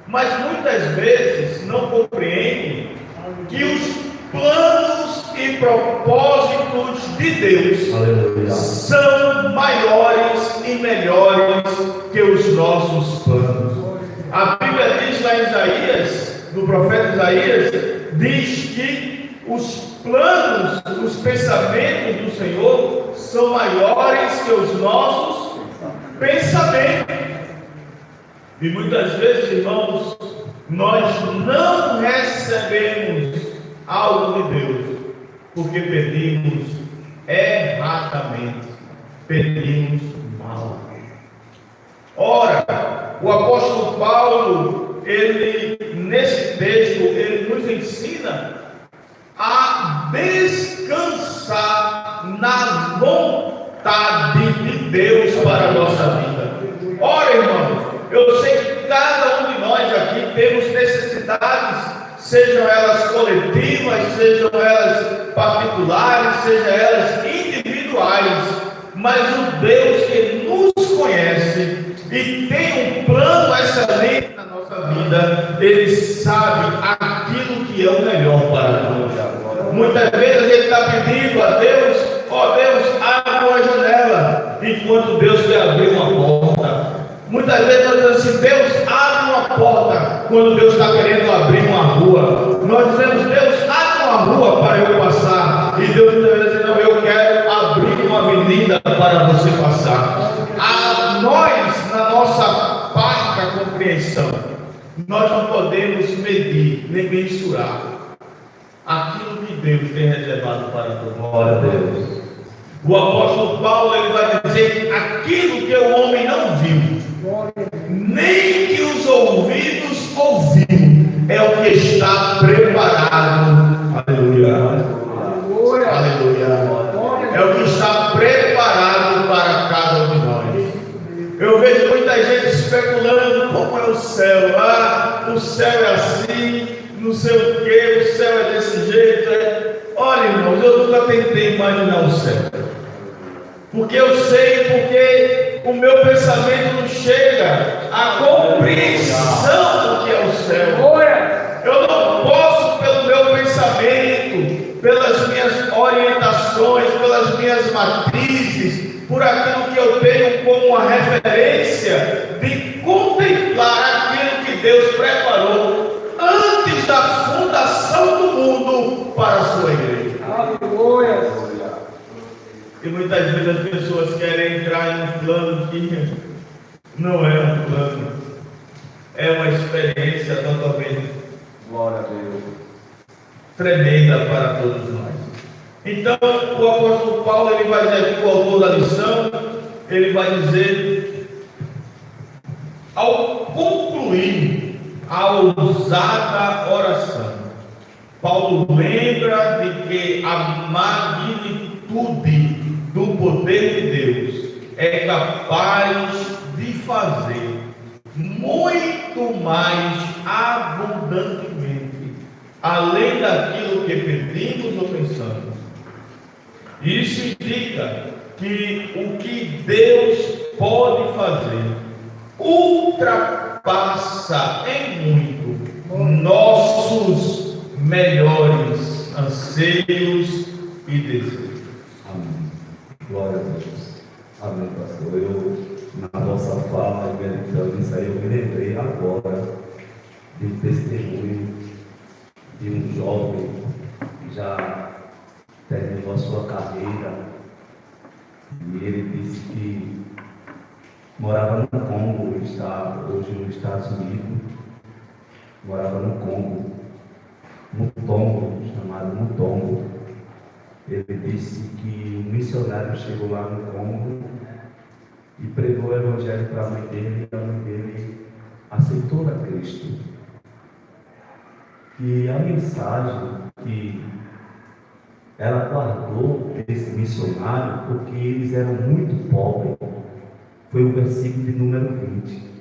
Speaker 2: mas muitas vezes não compreendem que os planos e propósitos de Deus, aleluia, são maiores e melhores que os nossos planos. A Bíblia diz lá em Isaías, do profeta Isaías, diz que os planos, os pensamentos do Senhor são maiores que os nossos pensamentos. E muitas vezes, irmãos, nós não recebemos algo de Deus porque pedimos erradamente, pedimos mal. Ora, o apóstolo Paulo, ele nesse texto, ele nos ensina a descansar na vontade de Deus para a nossa vida. Ora, irmãos, eu sei que cada um de nós aqui temos necessidades, sejam elas coletivas, sejam elas particulares, sejam elas individuais, mas o Deus que nos conhece e tem um plano excelente na nossa vida, ele sabe aquilo que é o melhor para nós. Muitas vezes a gente está pedindo a Deus, ó Deus, abre uma janela, enquanto Deus quer abrir uma porta. Muitas vezes nós dizemos assim, Deus, abre uma porta, quando Deus está querendo abrir uma rua. Nós dizemos, Deus, abre uma rua para eu passar, e Deus está dizendo, não, eu quero abrir uma avenida para você passar. A nós, na nossa parca compreensão, nós não podemos medir, nem mensurar aquilo que Deus tem reservado para todos. Glória a Deus. O apóstolo Paulo, ele vai dizer, aquilo que o homem não viu, nem que os ouvidos ouviram, é o que está preparado. Aleluia. Aleluia. É o que está preparado para cada um de nós. Eu vejo muita gente especulando como é o céu. Ah, o céu é assim, não sei o que, o céu é desse jeito. Olha, irmãos, eu nunca tentei imaginar o céu. Porque eu sei, porque o meu pensamento não chega à compreensão do que é o céu. Eu não posso, pelo meu pensamento, pelas minhas orientações, pelas minhas matrizes, por aquilo que eu tenho como uma referência, de contemplar aquilo que Deus preparou antes da fundação para a sua igreja.
Speaker 3: Aleluia.
Speaker 2: E muitas vezes as pessoas querem entrar em um plano que não é um plano, é uma experiência totalmente tremenda para todos nós. Então, o apóstolo Paulo, ele vai dizer aqui, o autor da lição, ele vai dizer, ao concluir a ousada oração, Paulo lembra de que a magnitude do poder de Deus é capaz de fazer muito mais abundantemente, além daquilo que pedimos ou pensamos. Isso indica que o que Deus pode fazer ultrapassa em muito nossos melhores anseios e desejos.
Speaker 1: Amém. Glória a Deus. Amém, pastor. Eu, na nossa fala, meditando isso aí, eu me lembrei agora de um testemunho de um jovem que já terminou a sua carreira, e ele disse que morava no Congo, está hoje nos Estados Unidos, morava no Congo, Mutombo, chamado Mutombo. Ele disse que um missionário chegou lá no Congo e pregou o evangelho para a mãe dele, e a mãe dele aceitou a Cristo. E a mensagem que ela guardou desse missionário, porque eles eram muito pobres, foi o versículo de número 20.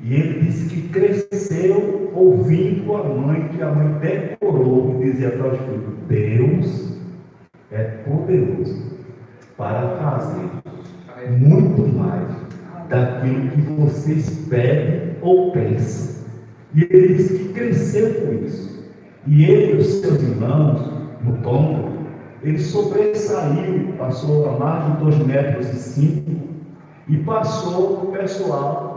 Speaker 1: E ele disse que cresceu ouvindo a mãe, que a mãe decorou e dizia para os filhos: Deus é poderoso para fazer muito mais daquilo que vocês pedem ou pensam. E ele disse que cresceu com isso. E ele e os seus irmãos, no tombo, ele sobressaiu, passou a mais de 2,5 metros e passou o pessoal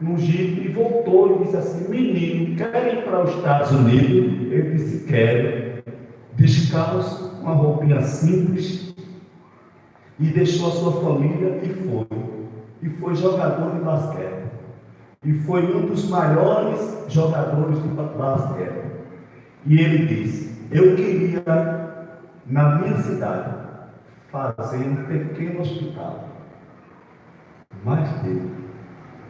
Speaker 1: no jipe e voltou e disse assim: menino, quer ir para os Estados Unidos? Ele disse: quero. Descalço, uma roupinha simples, e deixou a sua família e foi. E foi jogador de basquete. E foi um dos maiores jogadores de basquete. E ele disse: eu queria, na minha cidade, fazer um pequeno hospital. Mas Deus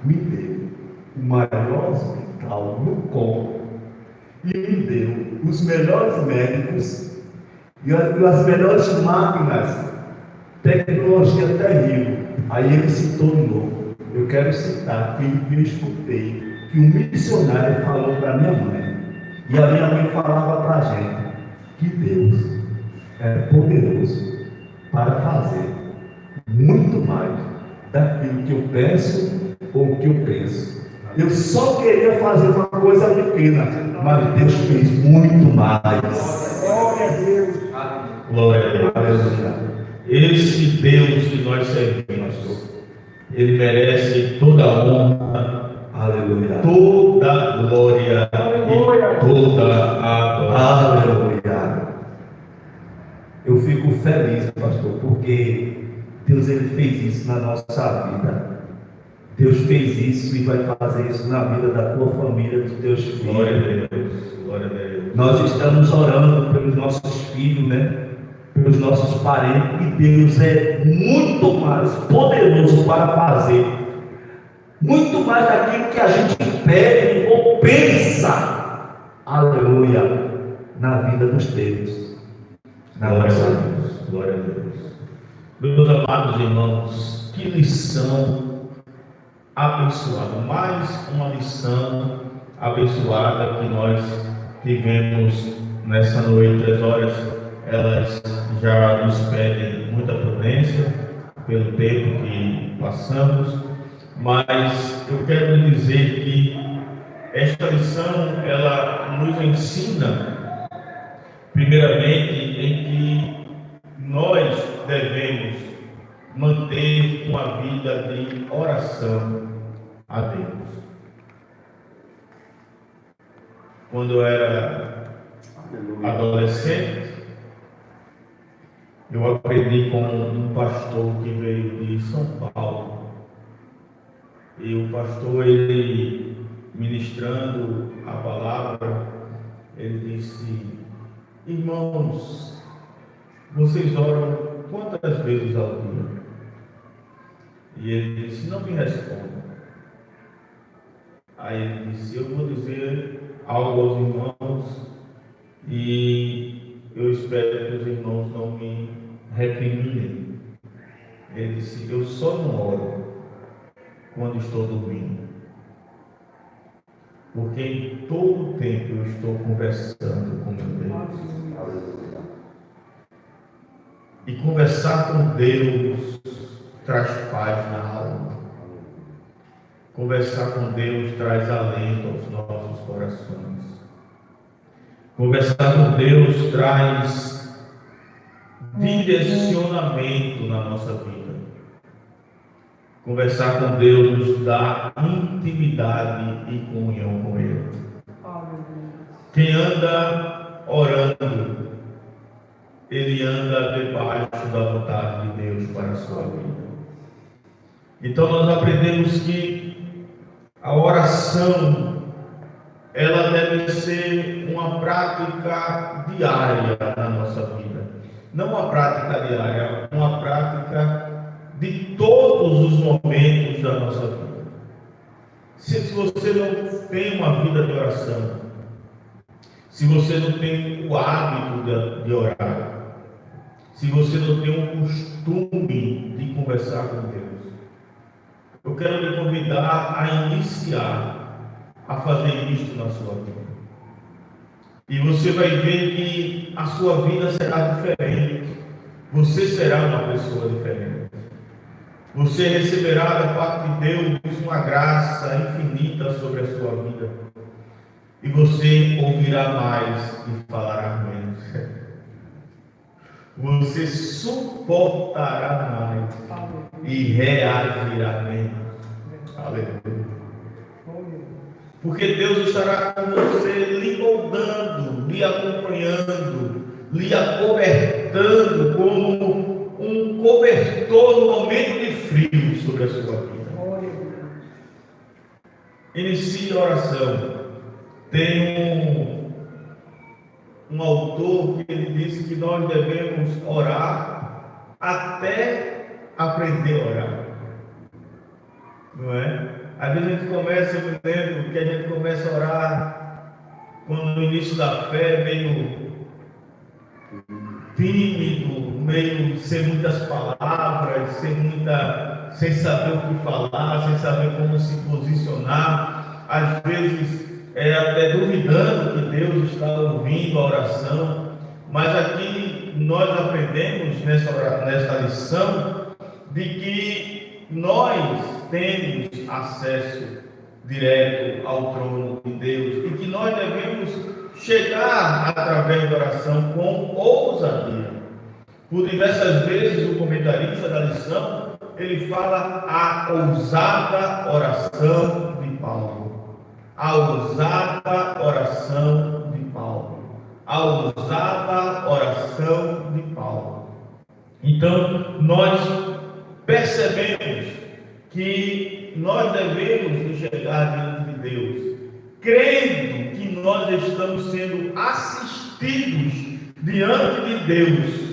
Speaker 1: me deu o maior hospital no Congo e me deu os melhores médicos e as melhores máquinas, tecnologia terrível. Aí ele citou de novo. Eu quero citar que eu escutei que um missionário falou para minha mãe, e a minha mãe falava para a gente que Deus é poderoso para fazer muito mais daquilo que eu peço ou que eu penso. Eu só queria fazer uma coisa pequena, mas Deus fez muito mais. Glória a Deus.
Speaker 2: Glória a Deus. Esse Deus que nós servimos, Ele merece toda a honra,
Speaker 1: aleluia,
Speaker 2: toda a glória, aleluia, e toda a adoração.
Speaker 1: Aleluia. Eu fico feliz, pastor, porque Deus ele fez isso na nossa vida. Deus fez isso e vai fazer isso na vida da tua família, dos teus filhos.
Speaker 2: Glória a Deus. Glória a Deus.
Speaker 1: Nós estamos orando pelos nossos filhos, né? Pelos nossos parentes, e Deus é muito mais poderoso para fazer muito mais daquilo que a gente pede ou pensa, aleluia, na vida dos teus.
Speaker 2: Glória a Deus. Glória a Deus. Meus amados irmãos, que lição abençoada, mais uma lição abençoada que nós tivemos nessa noite. As horas elas já nos pedem muita prudência pelo tempo que passamos, mas eu quero lhe dizer que esta lição ela nos ensina primeiramente em que nós devemos manter uma vida de oração a Deus. Quando eu era adolescente, eu aprendi com um pastor que veio de São Paulo. E o pastor, ele ministrando a palavra, ele disse: irmãos, vocês oram quantas vezes ao dia? E ele disse: não me responda. Aí ele disse: eu vou dizer algo aos irmãos e eu espero que os irmãos não me reprimem. Ele disse: eu só não oro quando estou dormindo, porque em todo o tempo eu estou conversando com meu Deus. E conversar com Deus traz paz na alma. Conversar com Deus traz alento aos nossos corações. Conversar com Deus traz direcionamento na nossa vida. Conversar com Deus nos dá intimidade e comunhão com Ele. Quem anda orando, ele anda debaixo da vontade de Deus para a sua vida. Então nós aprendemos que a oração, ela deve ser uma prática diária na nossa vida. Não uma prática diária, uma prática de todos os momentos da nossa vida. Se você não tem uma vida de oração, se você não tem o hábito de orar, se você não tem um costume de conversar com Deus, eu quero lhe convidar a iniciar a fazer isso na sua vida. E você vai ver que a sua vida será diferente. Você será uma pessoa diferente. Você receberá da parte de Deus uma graça infinita sobre a sua vida. E você ouvirá mais e falará menos. Você suportará mais e reagirá menos. Aleluia. Porque Deus estará com você, lhe moldando, lhe acompanhando, lhe acobertando como um cobertor no momento de frio sobre a sua vida. Inicie a oração. Tem um autor que ele disse que nós devemos orar até aprender a orar. Não é? Às vezes a gente começa, eu me lembro que a gente começa a orar quando no início da fé, meio tímido, meio sem muitas palavras, sem saber o que falar, sem saber como se posicionar, às vezes até duvidando que Deus está ouvindo a oração. Mas aqui nós aprendemos nesta lição de que nós temos acesso direto ao trono de Deus e que nós devemos chegar através da oração com ousadia. Por diversas vezes o comentarista da lição, ele fala a ousada oração de Paulo. A ousada oração de Paulo. A ousada oração de Paulo. Então, nós percebemos que nós devemos nos chegar diante de Deus, crendo que nós estamos sendo assistidos diante de Deus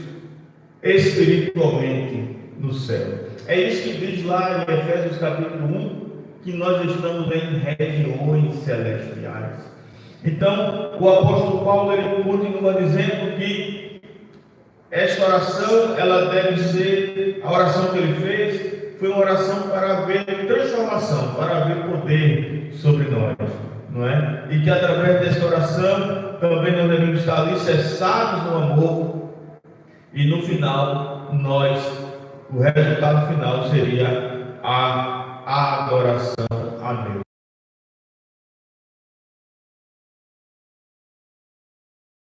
Speaker 2: espiritualmente no céu. É isso que diz lá em Efésios capítulo 1, que nós estamos em regiões celestiais. Então, o apóstolo Paulo, ele continua dizendo que esta oração, ela deve ser, a oração que ele fez, foi uma oração para haver transformação, para haver poder sobre nós, não é? E que através dessa oração, também nós devemos estar alicerçados no amor, e no final, o resultado final seria a adoração a Deus.